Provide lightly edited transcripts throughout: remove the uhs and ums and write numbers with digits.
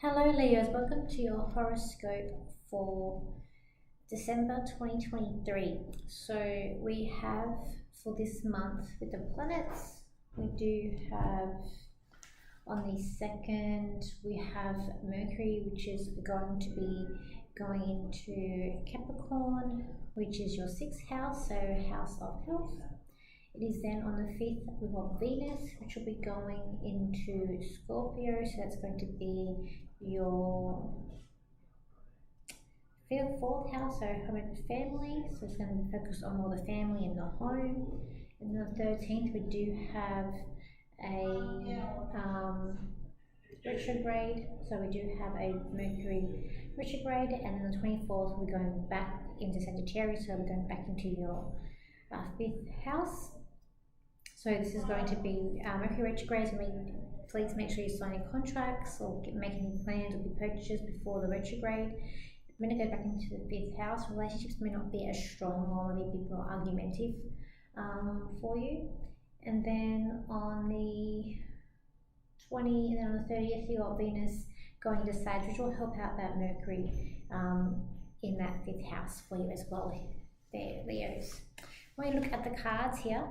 Hello Leos, welcome to your horoscope for December 2023. So we have for this month with the planets, we do have on the 2nd, we have Mercury, which is going to be going into Capricorn, which is your 6th house, so house of health. It is then on the 5th, we've got Venus, which will be going into Scorpio, so that's going to be your 4th house, so home and family, so it's going to focus on more the family and the home. And then on the 13th, we do have a retrograde, so we do have a Mercury retrograde, and then the 24th, we're going back into Sagittarius, so we're going back into your 5th house. So this is going to be Mercury retrograde, so please make sure you sign your contracts or make any plans or be purchases before the retrograde. I'm going to go back into the 5th house. Relationships may not be as strong or maybe be more argumentative for you. And then on the 20th and then on the 30th, you got Venus going into Sag, which will help out that Mercury in that 5th house for you as well there, Leos. When you look at the cards here,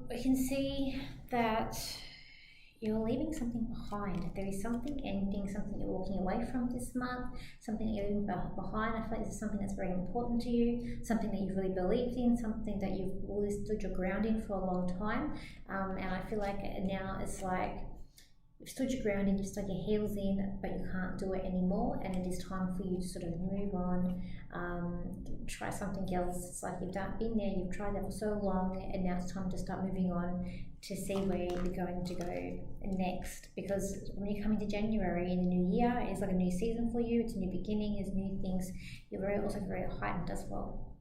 we can see that you're leaving something behind. There is something ending, something you're walking away from this month, something that you're leaving behind. I feel like this is something that's very important to you, something that you've really believed in, something that you've really stood your ground in for a long time. And I feel like now it's like you've stood your ground in, you've stuck your heels in, but you can't do it anymore, and it is time for you to sort of move on, try something else. It's like you've been there, you've tried that for so long, and now it's time to start moving on to see where you're going to go next. Because when you come into January in the new year, it's like a new season for you, it's a new beginning, it's new things. You're also very heightened as well.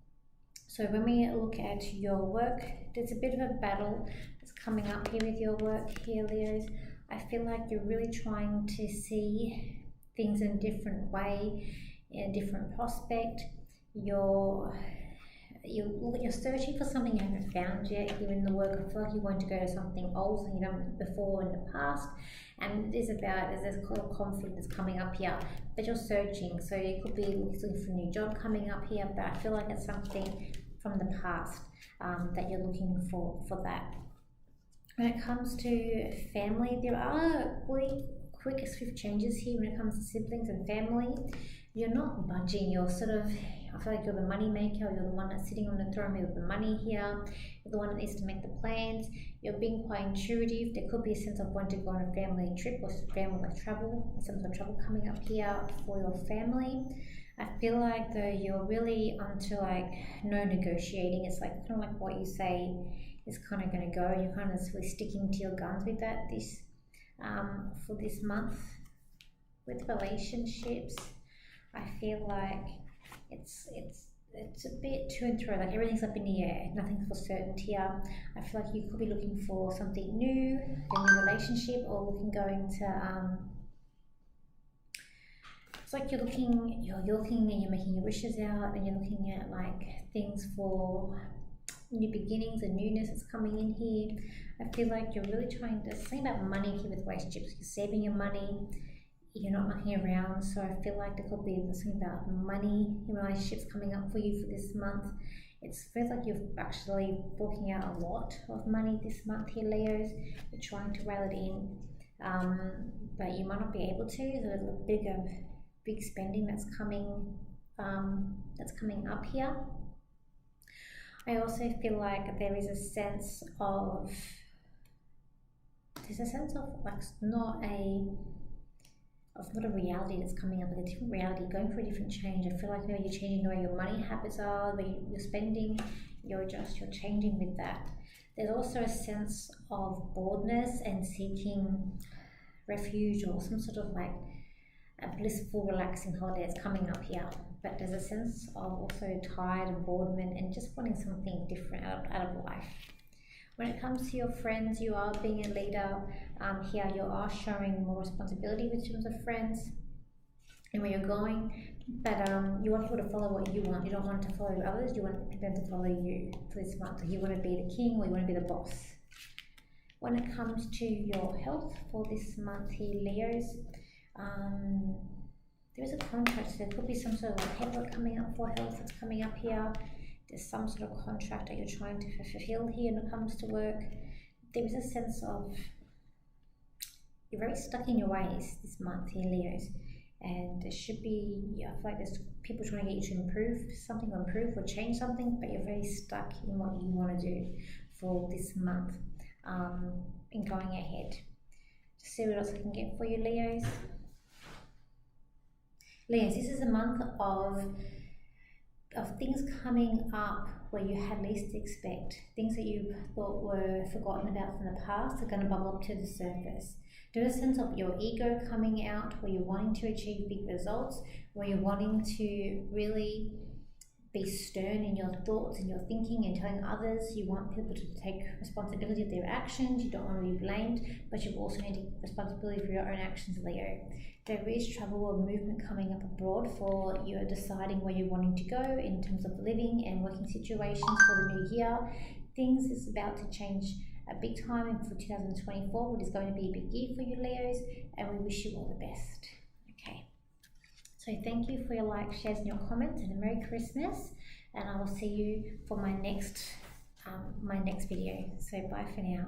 So when we look at your work, there's a bit of a battle that's coming up here with your work here, Leos. I feel like you're really trying to see things in a different way, in a different prospect. You're searching for something you haven't found yet here in the work. I feel like you want to go to something old, something you've done before in the past, and there's a conflict that's coming up here, but you're searching. So you could be looking for a new job coming up here, but I feel like it's something from the past that you're looking for that. When it comes to family, there are quick, swift changes here when it comes to siblings and family. You're not budging. You're sort of, I feel like you're the money maker. You're the one that's sitting on the throne with the money here. You're the one that needs to make the plans. You're being quite intuitive. There could be a sense of wanting to go on a family trip or family travel, some sort of travel coming up here for your family. I feel like though you're really onto like no negotiating. It's like kind of like what you say is kind of going to go. You're kind of really sticking to your guns with that for this month. With relationships, I feel like it's a bit to and fro, like everything's up in the air, nothing for certain here. I feel like you could be looking for something new, a new relationship, or going to it's like you're looking and you're making your wishes out, and you're looking at like things for new beginnings and newness that's coming in here. I feel like you're really trying to think about money here with relationships. You're saving your money, you're not mucking around. So I feel like there could be something about money in relationships coming up for you for this month. It feels like you're actually forking out a lot of money this month here, Leos. You're trying to rail it in, but you might not be able to. There's a big spending that's coming up here. I also feel like there's a sense of like not a reality that's coming up, like a different reality, going for a different change. I feel like maybe you're changing the way your money habits are, the way you're spending, you're changing with that. There's also a sense of boredness and seeking refuge or some sort of like a blissful, relaxing holiday that's coming up here. But there's a sense of also tired and boredom and just wanting something different out of life. When it comes to your friends, you are being a leader here. You are showing more responsibility with terms of friends and where you're going. But you want people to follow what you want. You don't want to follow others. You want them to follow you for this month. So you want to be the king or you want to be the boss. When it comes to your health for this month here, Leos, There is a contract, so there could be some sort of paperwork coming up for health that's coming up here. There's some sort of contract that you're trying to fulfill here when it comes to work. There is a sense of you're very stuck in your ways this month here, Leos. And there should be, I feel like there's people trying to get you to improve something or change something, but you're very stuck in what you want to do for this month in going ahead. Just see what else I can get for you, Leos. Leos, this is a month of things coming up where you had least expect. Things that you thought were forgotten about from the past are going to bubble up to the surface. There's a sense of your ego coming out where you're wanting to achieve big results, where you're wanting to really be stern in your thoughts and your thinking and telling others. You want people to take responsibility of their actions. You don't want to be blamed, but you also need to take responsibility for your own actions, Leo. There is travel or movement coming up abroad for you deciding where you're wanting to go in terms of living and working situations for the new year. Things is about to change a big time for 2024, which is going to be a big year for you, Leos, and we wish you all the best. Okay. So thank you for your likes, shares, and your comments, and a Merry Christmas. And I will see you for my next video. So bye for now.